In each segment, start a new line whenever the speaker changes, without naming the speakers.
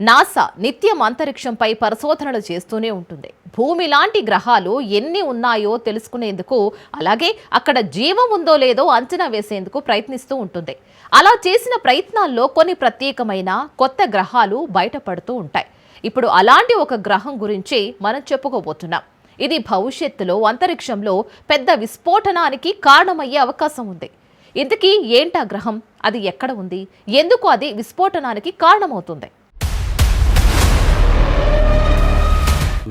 NASA నిత్యం అంతరిక్షంపై పరిశోధనలు చేస్తూనే ఉంటుంది. భూమి లాంటి గ్రహాలు ఎన్ని ఉన్నాయో తెలుసుకునేందుకు, అలాగే అక్కడ జీవం ఉందో లేదో అంచనా వేసేందుకు ప్రయత్నిస్తూ ఉంటుంది. అలా చేసిన ప్రయత్నాల్లో కొన్ని ప్రత్యేకమైన కొత్త గ్రహాలు బయటపడుతూ ఉంటాయి. ఇప్పుడు అలాంటి ఒక గ్రహం గురించి మనం చెప్పుకోబోతున్నాం. ఇది భవిష్యత్తులో అంతరిక్షంలో పెద్ద విస్ఫోటనానికి కారణమయ్యే అవకాశం ఉంది. ఇంతకీ ఏంటా గ్రహం? అది ఎక్కడ ఉంది? ఎందుకు అది విస్ఫోటనానికి కారణమవుతుంది?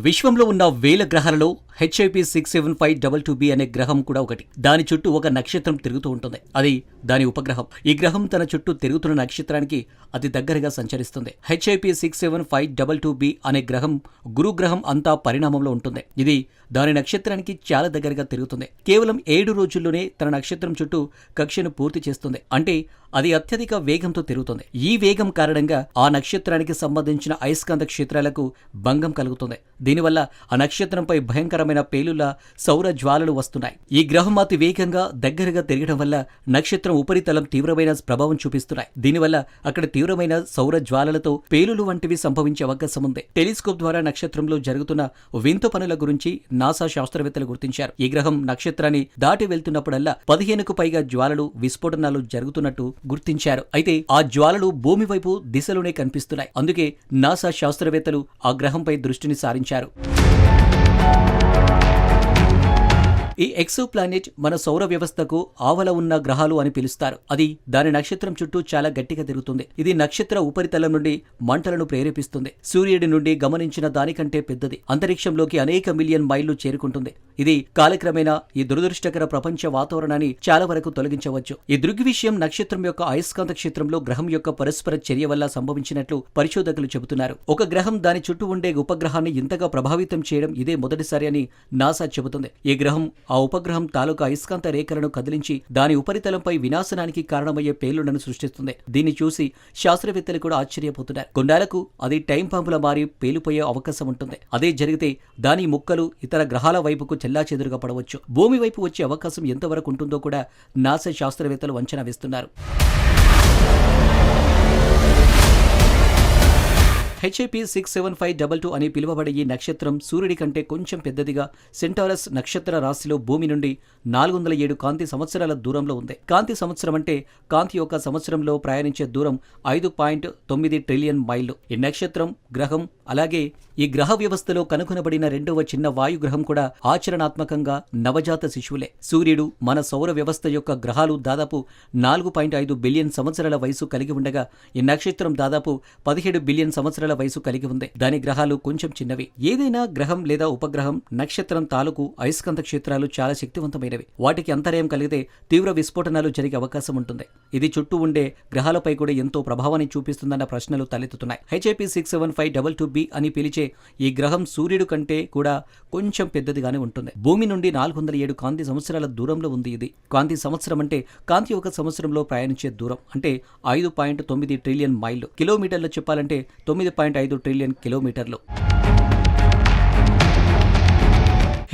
విశ్వంలో ఉన్న వేల గ్రహాలలో HIP 67522b అనే గ్రహం కూడా ఒకటి. దాని చుట్టూ ఒక నక్షత్రం తిరుగుతూ ఉంటుంది. అది దాని ఉపగ్రహం. ఈ గ్రహం తన చుట్టూ తిరుగుతున్న నక్షత్రానికి అతి దగ్గరగా సంచరిస్తుంది. HIP 67522b అనే గ్రహం గురుగ్రహం అంతా పరిణామంలో ఉంటుంది. ఇది దాని నక్షత్రానికి చాలా దగ్గరగా తిరుగుతుంది. కేవలం 7 రోజుల్లోనే తన నక్షత్రం చుట్టూ కక్షను పూర్తి చేస్తుంది. అంటే అది అత్యధిక వేగంతో తిరుగుతుంది. ఈ వేగం కారణంగా ఆ నక్షత్రానికి సంబంధించిన అయస్కాంత క్షేత్రాలకు భంగం కలుగుతుంది. దీనివల్ల ఆ నక్షత్రంపై భయంకరమైన పేలుళ్ల సౌర జ్వాలలు వస్తున్నాయి. ఈ గ్రహం అతి వేగంగా దగ్గరగా తిరగడం వల్ల నక్షత్రం ఉపరితలం తీవ్రమైన ప్రభావం చూపిస్తున్నాయి. దీనివల్ల అక్కడ తీవ్రమైన సౌర జ్వాలలతో పేలులు వంటివి సంభవించే అవకాశం ఉంది. టెలిస్కోప్ ద్వారా నక్షత్రంలో జరుగుతున్న వింత పనుల గురించి నాసా శాస్త్రవేత్తలు గుర్తించారు. ఈ గ్రహం నక్షత్రాన్ని దాటి వెళ్తున్నప్పుడల్లా 15కు పైగా జ్వాలలు, విస్ఫోటనాలు జరుగుతున్నట్టు గుర్తించారు. అయితే ఆ జ్వాలలు భూమి వైపు దిశలోనే కనిపిస్తున్నాయి. అందుకే నాసా శాస్త్రవేత్తలు ఆ గ్రహంపై దృష్టిని సారించారు. ఈ ఎక్సో ప్లానెట్ మన సౌర వ్యవస్థకు ఆవల ఉన్న గ్రహాలు అని పిలుస్తారు. అది దాని నక్షత్రం చుట్టూ చాలా గట్టిగా తిరుగుతుంది. ఇది నక్షత్ర ఉపరితలం నుండి మంటలను ప్రేరేపిస్తుంది. సూర్యుడి నుండి గమనించిన దానికంటే పెద్దది. అంతరిక్షంలోకి అనేక మిలియన్ మైళ్లు చేరుకుంటుంది. ఇది కాలక్రమేణా ఈ దురదృష్టకర ప్రపంచ వాతావరణాన్ని చాలా వరకు తొలగించవచ్చు. ఈ దృగ్విషయం నక్షత్రం యొక్క అయస్కాంత క్షేత్రంలో గ్రహం యొక్క పరస్పర చర్య వల్ల సంభవించినట్లు పరిశోధకులు చెబుతున్నారు. ఒక గ్రహం దాని చుట్టూ ఉండే ఉపగ్రహాన్ని ఇంతగా ప్రభావితం చేయడం ఇదే మొదటిసారి అని నాసా చెబుతుంది. ఈ గ్రహం ఆ ఉపగ్రహం తాలూకా అయస్కాంత రేఖలను కదిలించి దాని ఉపరితలంపై వినాశనానికి కారణమయ్యే పేలుళ్లను సృష్టిస్తుంది. దీన్ని చూసి శాస్త్రవేత్తలు కూడా ఆశ్చర్యపోతున్నారు. కొన్నేళ్లకు అది టైం బాంబులా మారి పేలిపోయే అవకాశం ఉంటుంది. అదే జరిగితే దాని ముక్కలు ఇతర గ్రహాల వైపుకు చెల్లాచెదురుగా పడవచ్చు. భూమి వైపు వచ్చే అవకాశం ఎంతవరకు ఉంటుందో కూడా నాసా శాస్త్రవేత్తలు అంచనా వేస్తున్నారు. HIP 67522 అని పిలువబడే ఈ నక్షత్రం సూర్యుడి కంటే కొంచెం పెద్దదిగా సెంటారస్ నక్షత్ర రాశిలో భూమి నుండి 407 కాంతి సంవత్సరాల దూరంలో ఉంది. కాంతి సంవత్సరం అంటే కాంతి యొక్క సంవత్సరంలో ప్రయాణించే దూరం 5.9 ట్రిలియన్ మైళ్లు. ఈ నక్షత్రం, గ్రహం, అలాగే ఈ గ్రహ వ్యవస్థలో కనుగొనబడిన రెండవ చిన్న వాయుగ్రహం కూడా ఆచరణాత్మకంగా నవజాత శిశువులే. సూర్యుడు, మన సౌర వ్యవస్థ యొక్క గ్రహాలు దాదాపు 4.5 బిలియన్ సంవత్సరాల వయసు కలిగి ఉండగా ఈ నక్షత్రం దాదాపు 17 బిలియన్ సంవత్సరాల వయసు కలిగి ఉంది. దాని గ్రహాలు కొంచెం చిన్నవి. ఏదైనా గ్రహం లేదా ఉపగ్రహం, నక్షత్రం తాలూకు అయస్కాంత క్షేత్రాలు చాలా శక్తివంతమైనవి. వాటికి అంతరాయం కలిగితే తీవ్ర విస్ఫోటనాలు జరిగే అవకాశం ఉంటుంది. ఇది చుట్టూ ఉండే గ్రహాలపై కూడా ఎంతో ప్రభావాన్ని చూపిస్తుందన్న ప్రశ్నలు తలెత్తుతున్నాయి. HIP 67522b అని పిలిచే ఈ గ్రహం సూర్యుడు కంటే కూడా కొంచెం పెద్దదిగానే ఉంటుంది. భూమి నుండి 407 కాంతి సంవత్సరాల దూరంలో ఉంది. ఇది కాంతి సంవత్సరం అంటే కాంతి ఒక సంవత్సరంలో ప్రయాణించే దూరం. అంటే 5.9 ట్రిలియన్ మైళ్లు. కిలోమీటర్లు చెప్పాలంటే 9.5 ట్రిలియన్ కిలోమీటర్లు.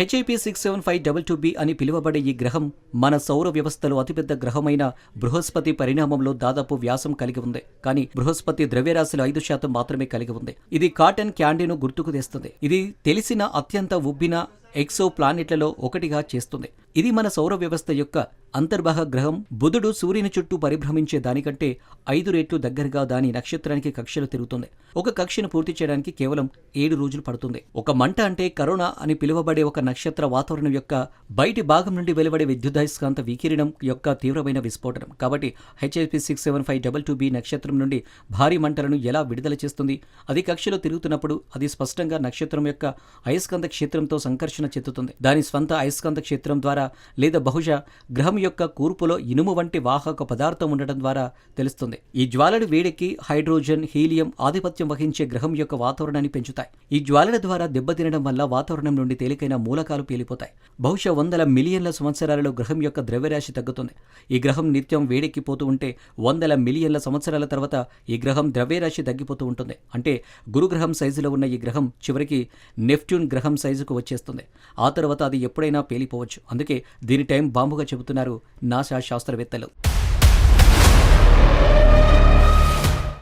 HIP 67522b అని పిలువబడే ఈ గ్రహం మన సౌర వ్యవస్థలో అతిపెద్ద గ్రహమైన బృహస్పతి పరిణామంలో దాదాపు వ్యాసం కలిగి ఉంది. కానీ బృహస్పతి ద్రవ్యరాశిలో 5% మాత్రమే కలిగి ఉంది. ఇది కాటన్ క్యాండీను గుర్తుకు తెస్తుంది. ఇది తెలిసిన అత్యంత ఉబ్బిన ఎక్సో ప్లానెట్లలో ఒకటిగా చేస్తుంది. ఇది మన సౌర వ్యవస్థ యొక్క అంతర్బాహ గ్రహం. బుధుడు సూర్యుని చుట్టూ పరిభ్రమించే దానికంటే 5 రెట్లు దగ్గరగా దాని నక్షత్రానికి కక్షలు తిరుగుతుంది. ఒక కక్షను పూర్తి చేయడానికి కేవలం 7 రోజులు పడుతుంది. ఒక మంట అంటే కరోనా అని పిలువబడే ఒక నక్షత్ర వాతావరణం యొక్క బయటి భాగం నుండి వెలువడే విద్యుదయస్కాంత వికిరణం యొక్క తీవ్రమైన విస్ఫోటనం. కాబట్టి HIP 67522b నక్షత్రం నుండి భారీ మంటలను ఎలా విడుదల చేస్తుంది? అది కక్షలో తిరుగుతున్నప్పుడు అది స్పష్టంగా నక్షత్రం యొక్క అయస్కాంత క్షేత్రంతో సంకర్షణ చెందుతుంది. దాని స్వంత అయస్కాంత క్షేత్రం ద్వారా లేదా బహుశా గ్రహం యొక్క కూర్పులో ఇనుము వంటి వాహక పదార్థం ఉండటం ద్వారా తెలుస్తుంది. ఈ జ్వాలలు వేడికి హైడ్రోజన్, హీలియం ఆధిపత్యం వహించే గ్రహం యొక్క వాతావరణాన్ని పెంచుతాయి. ఈ జ్వాలల ద్వారా దెబ్బతినడం వల్ల వాతావరణం నుండి తేలికైన మూలకాలు పేలిపోతాయి. బహుశా 100 మిలియన్ల సంవత్సరాలలో గ్రహం యొక్క ద్రవ్యరాశి తగ్గుతుంది. ఈ గ్రహం నిత్యం వేడెక్కిపోతూ ఉంటే 100 మిలియన్ల సంవత్సరాల తర్వాత ఈ గ్రహం ద్రవ్యరాశి తగ్గిపోతూ ఉంటుంది. అంటే గురుగ్రహం సైజులో ఉన్న ఈ గ్రహం చివరికి నెప్ట్యూన్ గ్రహం సైజుకు వచ్చేస్తుంది. ఆ తర్వాత అది ఎప్పుడైనా పేలిపోవచ్చు. అందుకే దీని టైం బాంబుగా చెబుతున్నారు నాసా శాస్త్రవేత్తలు.